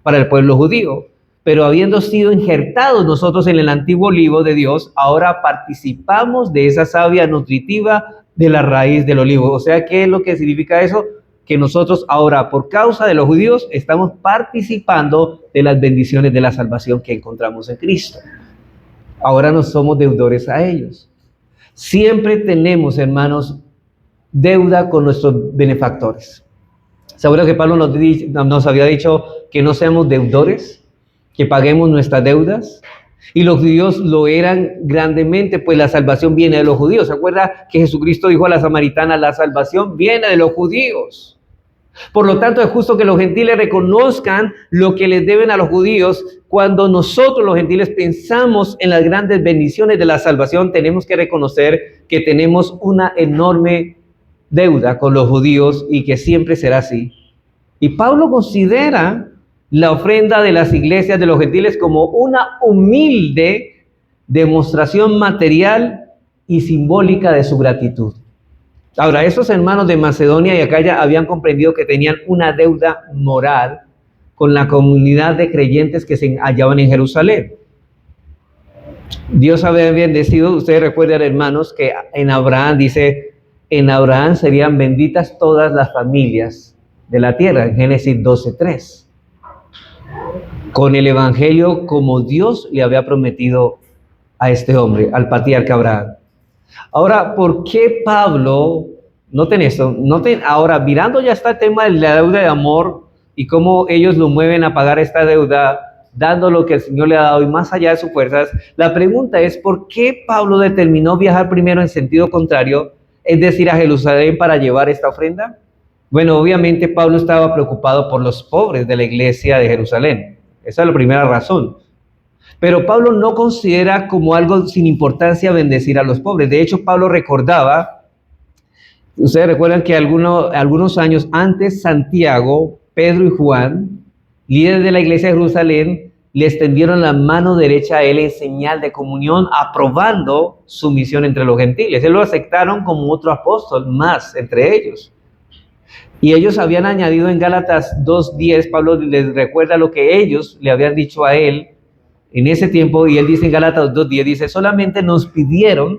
para el pueblo judío. Pero habiendo sido injertados nosotros en el antiguo olivo de Dios, ahora participamos de esa savia nutritiva de la raíz del olivo. O sea, ¿qué es lo que significa eso? Que nosotros ahora, por causa de los judíos, estamos participando de las bendiciones de la salvación que encontramos en Cristo. Ahora no somos deudores a ellos. Siempre tenemos, hermanos, deuda con nuestros benefactores. ¿Seguro que Pablo nos había dicho que no seamos deudores, que paguemos nuestras deudas? Y los judíos lo eran grandemente, pues la salvación viene de los judíos. ¿Se acuerda que Jesucristo dijo a la samaritana, la salvación viene de los judíos? Por lo tanto, es justo que los gentiles reconozcan lo que les deben a los judíos. Cuando nosotros los gentiles pensamos en las grandes bendiciones de la salvación, tenemos que reconocer que tenemos una enorme deuda con los judíos y que siempre será así. Y Pablo considera la ofrenda de las iglesias de los gentiles como una humilde demostración material y simbólica de su gratitud. Ahora, esos hermanos de Macedonia y Acaya habían comprendido que tenían una deuda moral con la comunidad de creyentes que se hallaban en Jerusalén. Dios había bendecido, ustedes recuerdan, hermanos, que en Abraham dice, en Abraham serían benditas todas las familias de la tierra, en Génesis 12:3. Con el evangelio como Dios le había prometido a este hombre, al patriarca Abraham. Ahora, ¿por qué Pablo, noten esto, ahora mirando ya está el tema de la deuda de amor y cómo ellos lo mueven a pagar esta deuda, dando lo que el Señor le ha dado y más allá de sus fuerzas, la pregunta es, ¿por qué Pablo determinó viajar primero en sentido contrario, es decir, a Jerusalén para llevar esta ofrenda? Bueno, obviamente Pablo estaba preocupado por los pobres de la iglesia de Jerusalén. Esa es la primera razón. Pero Pablo no considera como algo sin importancia bendecir a los pobres. De hecho, Pablo recordaba, ustedes recuerdan que algunos años antes, Santiago, Pedro y Juan, líderes de la iglesia de Jerusalén, le extendieron la mano derecha a él en señal de comunión, aprobando su misión entre los gentiles. Él lo aceptaron como otro apóstol más entre ellos. Y ellos habían añadido en Gálatas 2:10, Pablo les recuerda lo que ellos le habían dicho a él en ese tiempo, y él dice en Gálatas 2:10, dice, solamente nos pidieron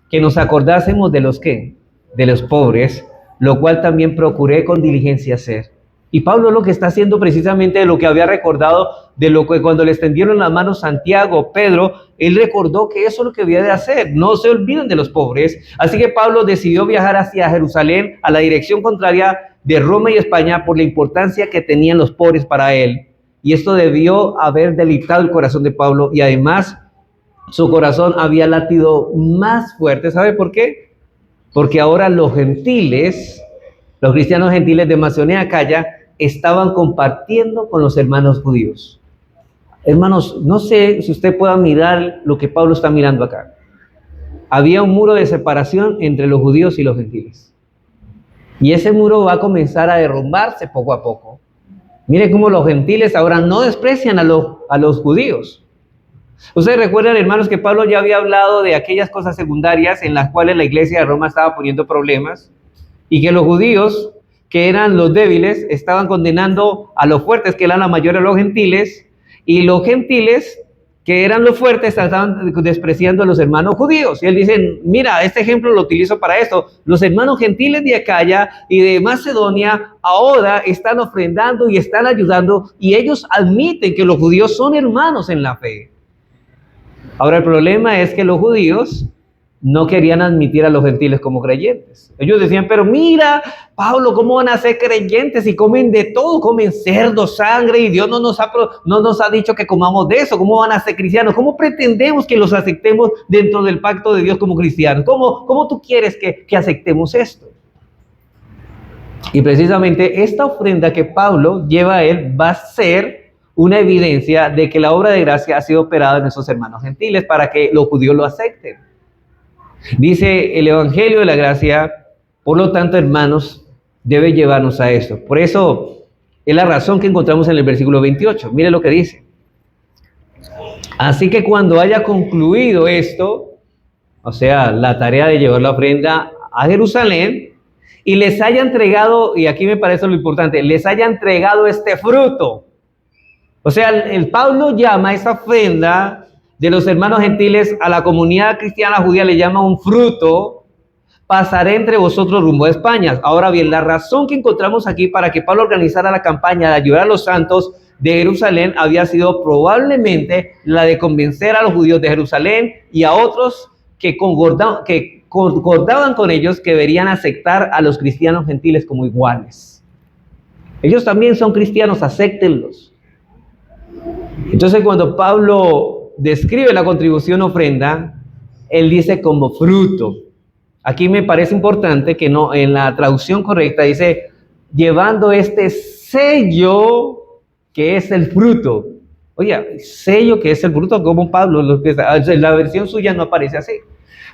que nos acordásemos de los ¿qué? De los pobres, lo cual también procuré con diligencia hacer. Y Pablo lo que está haciendo precisamente de lo que había recordado, de lo que cuando le extendieron la mano Santiago, Pedro, él recordó que eso es lo que había de hacer, no se olviden de los pobres. Así que Pablo decidió viajar hacia Jerusalén, a la dirección contraria de Roma y España, por la importancia que tenían los pobres para él. Y esto debió haber deleitado el corazón de Pablo, y además su corazón había latido más fuerte. ¿Sabe por qué? porque ahora los gentiles, los cristianos gentiles de Macedonia y Acaya, estaban compartiendo con los hermanos judíos. Hermanos, no sé si usted pueda mirar lo que Pablo está mirando acá. Había un muro de separación entre los judíos y los gentiles. Y ese muro va a comenzar a derrumbarse poco a poco. Mire cómo los gentiles ahora no desprecian a los judíos. Ustedes recuerdan, hermanos, que Pablo ya había hablado de aquellas cosas secundarias en las cuales la iglesia de Roma estaba poniendo problemas, y que los judíos, que eran los débiles, estaban condenando a los fuertes, que eran la mayoría de los gentiles, y los gentiles, que eran los fuertes, estaban despreciando a los hermanos judíos. Y él dice, mira, este ejemplo lo utilizo para esto. Los hermanos gentiles de Acaya y de Macedonia ahora están ofrendando y están ayudando, y ellos admiten que los judíos son hermanos en la fe. Ahora el problema es que los judíos no querían admitir a los gentiles como creyentes. Ellos decían, pero mira, Pablo, ¿cómo van a ser creyentes si comen de todo? Comen cerdo, sangre, y Dios no nos ha dicho que comamos de eso. ¿Cómo van a ser cristianos? ¿Cómo pretendemos que los aceptemos dentro del pacto de Dios como cristianos? ¿Cómo tú quieres que aceptemos esto? Y precisamente esta ofrenda que Pablo lleva a él va a ser una evidencia de que la obra de gracia ha sido operada en esos hermanos gentiles para que los judíos lo acepten. Dice el Evangelio de la Gracia, por lo tanto, hermanos, debe llevarnos a esto. Por eso es la razón que encontramos en el versículo 28. Mire lo que dice. Así que cuando haya concluido esto, o sea, la tarea de llevar la ofrenda a Jerusalén, y les haya entregado, y aquí me parece lo importante, les haya entregado este fruto. O sea, el Pablo llama a esa ofrenda de los hermanos gentiles a la comunidad cristiana judía, le llama un fruto, pasaré entre vosotros rumbo a España. Ahora bien, la razón que encontramos aquí para que Pablo organizara la campaña de ayudar a los santos de Jerusalén había sido probablemente la de convencer a los judíos de Jerusalén y a otros que concordaban con ellos que deberían aceptar a los cristianos gentiles como iguales. Ellos también son cristianos, acéptenlos. Entonces, cuando Pablo describe la contribución ofrenda, él dice como fruto. Aquí me parece importante que no, en la traducción correcta dice, llevando este sello que es el fruto. Oye, sello que es el fruto, como Pablo, la versión suya no aparece así.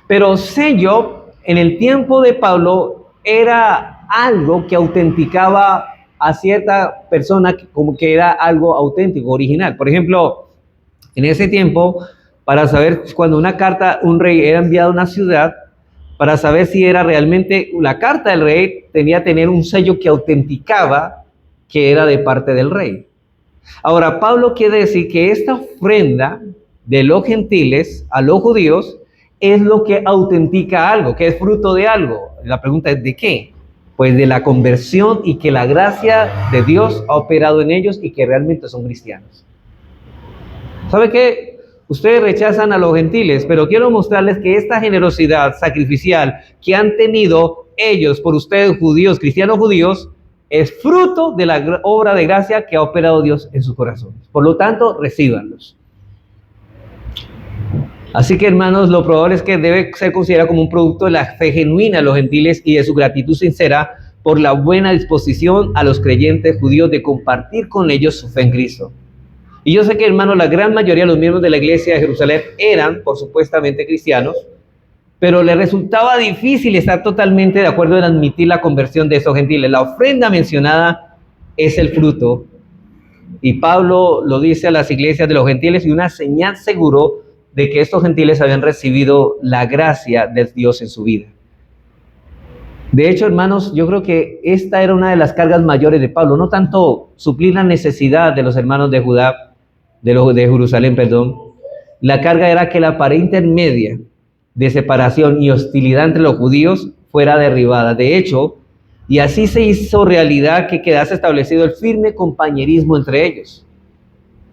Pero sello, en el tiempo de Pablo, era algo que autenticaba a cierta persona como que era algo auténtico, original. Por ejemplo, en ese tiempo, para saber cuando una carta, un rey era enviado a una ciudad, para saber si era realmente la carta del rey, tenía que tener un sello que autenticaba que era de parte del rey. Ahora, Pablo quiere decir que esta ofrenda de los gentiles a los judíos es lo que autentica algo, que es fruto de algo. La pregunta es, ¿de qué? Pues de la conversión y que la gracia de Dios ha operado en ellos y que realmente son cristianos. ¿Sabe qué? Ustedes rechazan a los gentiles, pero quiero mostrarles que esta generosidad sacrificial que han tenido ellos por ustedes judíos, cristianos judíos, es fruto de la obra de gracia que ha operado Dios en sus corazones. Por lo tanto, recíbanlos. Así que, hermanos, lo probable es que debe ser considerado como un producto de la fe genuina de los gentiles y de su gratitud sincera por la buena disposición a los creyentes judíos de compartir con ellos su fe en Cristo. Y yo sé que, hermanos, la gran mayoría de los miembros de la iglesia de Jerusalén eran, por supuestamente, cristianos, pero les resultaba difícil estar totalmente de acuerdo en admitir la conversión de esos gentiles. La ofrenda mencionada es el fruto, y Pablo lo dice a las iglesias de los gentiles, y una señal seguro de que estos gentiles habían recibido la gracia de Dios en su vida. De hecho, hermanos, yo creo que esta era una de las cargas mayores de Pablo, no tanto suplir la necesidad de los hermanos de Judá, de Jerusalén, perdón. La carga era que la pared intermedia de separación y hostilidad entre los judíos fuera derribada. De hecho, y así se hizo realidad que quedase establecido el firme compañerismo entre ellos.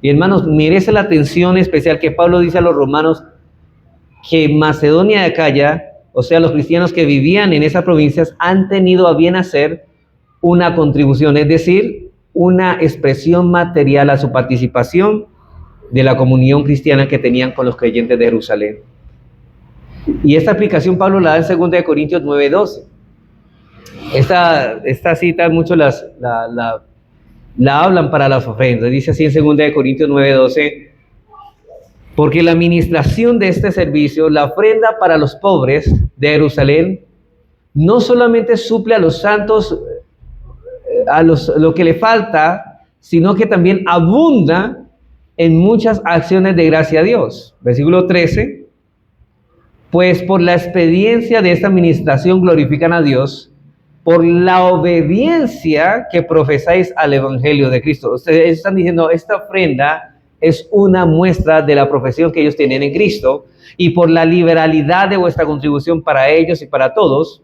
Y hermanos, merece la atención especial que Pablo dice a los romanos que Macedonia y Acaya, o sea, los cristianos que vivían en esas provincias, han tenido a bien hacer una contribución, es decir, una expresión material a su participación de la comunión cristiana que tenían con los creyentes de Jerusalén. Y esta aplicación Pablo la da en 2 de Corintios 9:12. Esta cita muchos la hablan para las ofrendas. Dice así en 2 de Corintios 9:12: porque la administración de este servicio, la ofrenda para los pobres de Jerusalén, no solamente suple a los santos lo que le falta, sino que también abunda en muchas acciones de gracia a Dios. Versículo 13: pues por la expediencia de esta administración glorifican a Dios por la obediencia que profesáis al Evangelio de Cristo. Ustedes están diciendo, esta ofrenda es una muestra de la profesión que ellos tienen en Cristo, y por la liberalidad de vuestra contribución para ellos y para todos,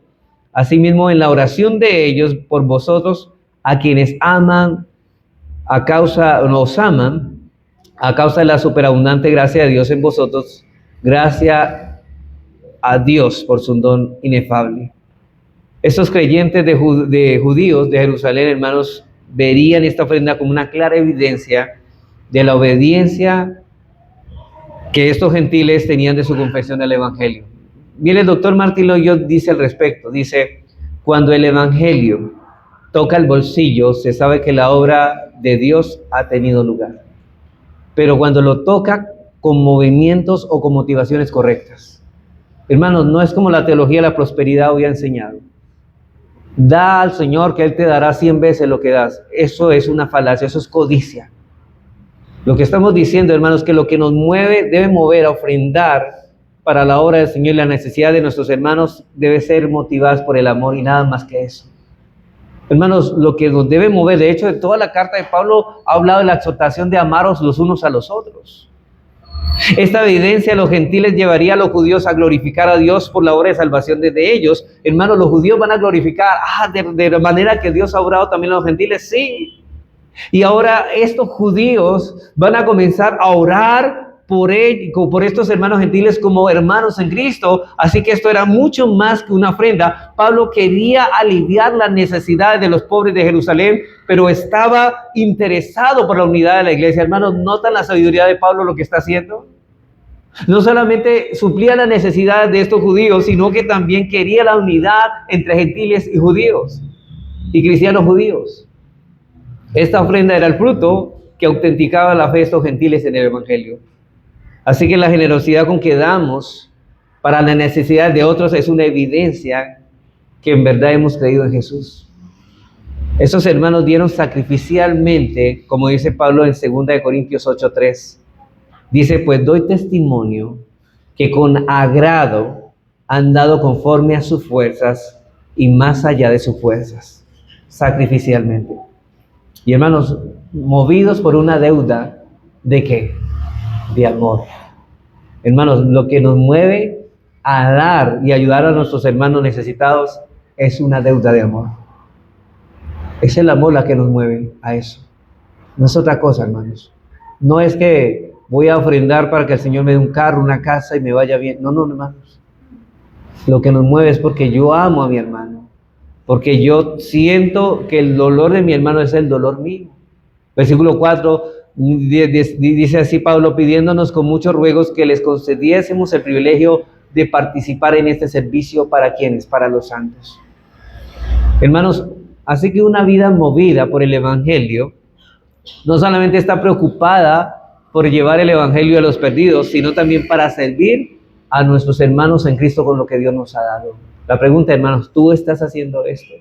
asimismo en la oración de ellos por vosotros, a quienes aman, nos aman, a causa de la superabundante gracia de Dios en vosotros, gracia a Dios por su don inefable. Estos creyentes de judíos de Jerusalén, hermanos, verían esta ofrenda como una clara evidencia de la obediencia que estos gentiles tenían de su confesión del Evangelio. Mire, el doctor Martín Loyot dice al respecto, dice: cuando el Evangelio toca el bolsillo, se sabe que la obra de Dios ha tenido lugar. Pero cuando lo toca con movimientos o con motivaciones correctas. Hermanos, no es como la teología de la prosperidad hoy ha enseñado. Da al Señor que Él te dará 100 veces lo que das. Eso es una falacia, eso es codicia. Lo que estamos diciendo, hermanos, que lo que nos mueve, debe mover a ofrendar para la obra del Señor y la necesidad de nuestros hermanos debe ser motivadas por el amor y nada más que eso. Hermanos, lo que nos debe mover, de hecho, de toda la carta de Pablo ha hablado de la exhortación de amaros los unos a los otros. Esta evidencia de los gentiles llevaría a los judíos a glorificar a Dios por la obra de salvación desde ellos. Hermanos, los judíos van a glorificar, de la manera que Dios ha obrado también a los gentiles, sí. Y ahora estos judíos van a comenzar a orar por estos hermanos gentiles como hermanos en Cristo. Así que esto era mucho más que una ofrenda. Pablo quería aliviar las necesidades de los pobres de Jerusalén, pero estaba interesado por la unidad de la iglesia. Hermanos, ¿notan la sabiduría de Pablo lo que está haciendo? No solamente suplía las necesidades de estos judíos, sino que también quería la unidad entre gentiles y judíos y cristianos judíos. Esta ofrenda era el fruto que autenticaba la fe de estos gentiles en el Evangelio. Así que la generosidad con que damos para la necesidad de otros es una evidencia que en verdad hemos creído en Jesús. Esos hermanos dieron sacrificialmente, como dice Pablo en 2 de Corintios 8:3. Dice: pues doy testimonio que con agrado han dado conforme a sus fuerzas y más allá de sus fuerzas, sacrificialmente. Y hermanos, movidos por una deuda, ¿de qué? De amor. Hermanos, lo que nos mueve a dar y ayudar a nuestros hermanos necesitados es una deuda de amor. Es el amor la que nos mueve a eso. No es otra cosa, hermanos. No es que voy a ofrendar para que el Señor me dé un carro, una casa y me vaya bien. No, hermanos. Lo que nos mueve es porque yo amo a mi hermano. Porque yo siento que el dolor de mi hermano es el dolor mío. Versículo 4 dice así Pablo, pidiéndonos con muchos ruegos que les concediésemos el privilegio de participar en este servicio. ¿Para quiénes? Para los santos. Hermanos, así que una vida movida por el Evangelio no solamente está preocupada por llevar el Evangelio a los perdidos, sino también para servir a nuestros hermanos en Cristo con lo que Dios nos ha dado. La pregunta, hermanos, ¿tú estás haciendo esto?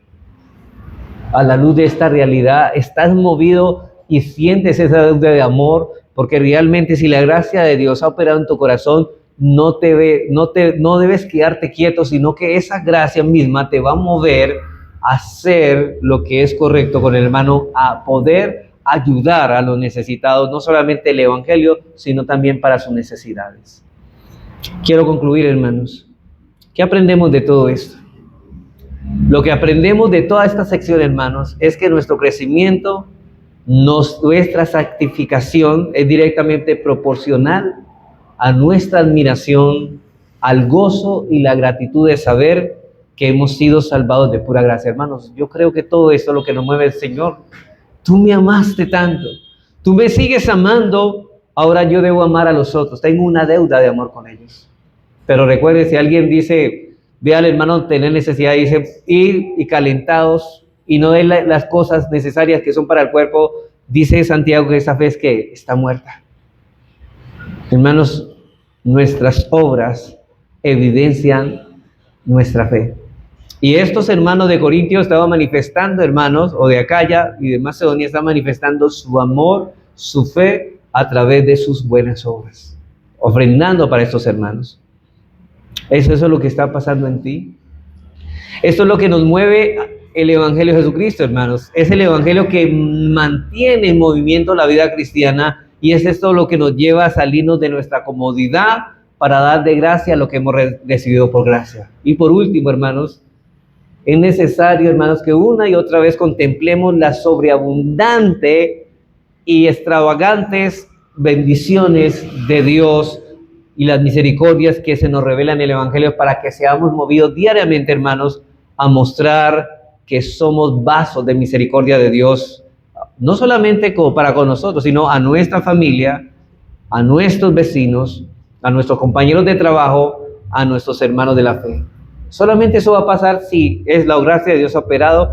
A la luz de esta realidad, ¿estás movido y sientes esa deuda de amor? Porque realmente si la gracia de Dios ha operado en tu corazón, no debes quedarte quieto, sino que esa gracia misma te va a mover a hacer lo que es correcto con el hermano, a poder ayudar a los necesitados, no solamente el Evangelio, sino también para sus necesidades. Quiero concluir, hermanos. ¿Qué aprendemos de todo esto? Lo que aprendemos de toda esta sección, hermanos, es que nuestro crecimiento, nuestra santificación es directamente proporcional a nuestra admiración, al gozo y la gratitud de saber que hemos sido salvados de pura gracia. Hermanos, yo creo que todo esto es lo que nos mueve el Señor. Tú me amaste tanto, tú me sigues amando, ahora yo debo amar a los otros. Tengo una deuda de amor con ellos. Pero recuerde, si alguien dice, ve al hermano tener necesidad, dice, ir y calentados y no de las cosas necesarias que son para el cuerpo, dice Santiago que esa fe es que está muerta. Hermanos, nuestras obras evidencian nuestra fe. Y estos hermanos de Corintio estaban manifestando, hermanos, o de Acaya y de Macedonia, estaban manifestando su amor, su fe, a través de sus buenas obras, ofrendando para estos hermanos. Eso es lo que está pasando en ti. Esto es lo que nos mueve el Evangelio de Jesucristo, hermanos. Es el Evangelio que mantiene en movimiento la vida cristiana, y es esto lo que nos lleva a salirnos de nuestra comodidad para dar de gracia lo que hemos recibido por gracia. Y por último, hermanos, es necesario, hermanos, que una y otra vez contemplemos la sobreabundante y extravagantes bendiciones de Dios y las misericordias que se nos revelan en el Evangelio, para que seamos movidos diariamente, hermanos, a mostrar que somos vasos de misericordia de Dios, no solamente para con nosotros, sino a nuestra familia, a nuestros vecinos, a nuestros compañeros de trabajo, a nuestros hermanos de la fe. Solamente eso va a pasar si es la gracia de Dios operado.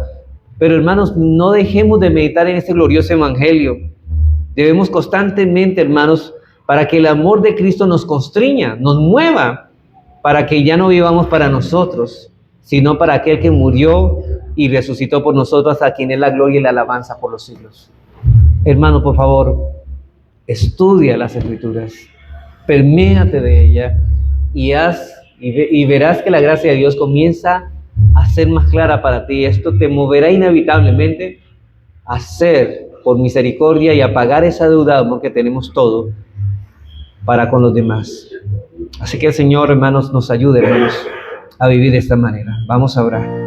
Pero hermanos, no dejemos de meditar en este glorioso Evangelio. Debemos constantemente, hermanos, para que el amor de Cristo nos constriña, nos mueva, para que ya no vivamos para nosotros, sino para aquel que murió y resucitó por nosotros, a quien es la gloria y la alabanza por los siglos. Hermano, por favor, estudia las Escrituras, perméate de ella y verás que la gracia de Dios comienza a ser más clara para ti. Esto te moverá inevitablemente a hacer por misericordia y a pagar esa deuda de amor que tenemos todo para con los demás. Así que el Señor, hermanos, nos ayude, hermanos, a vivir de esta manera. Vamos a orar.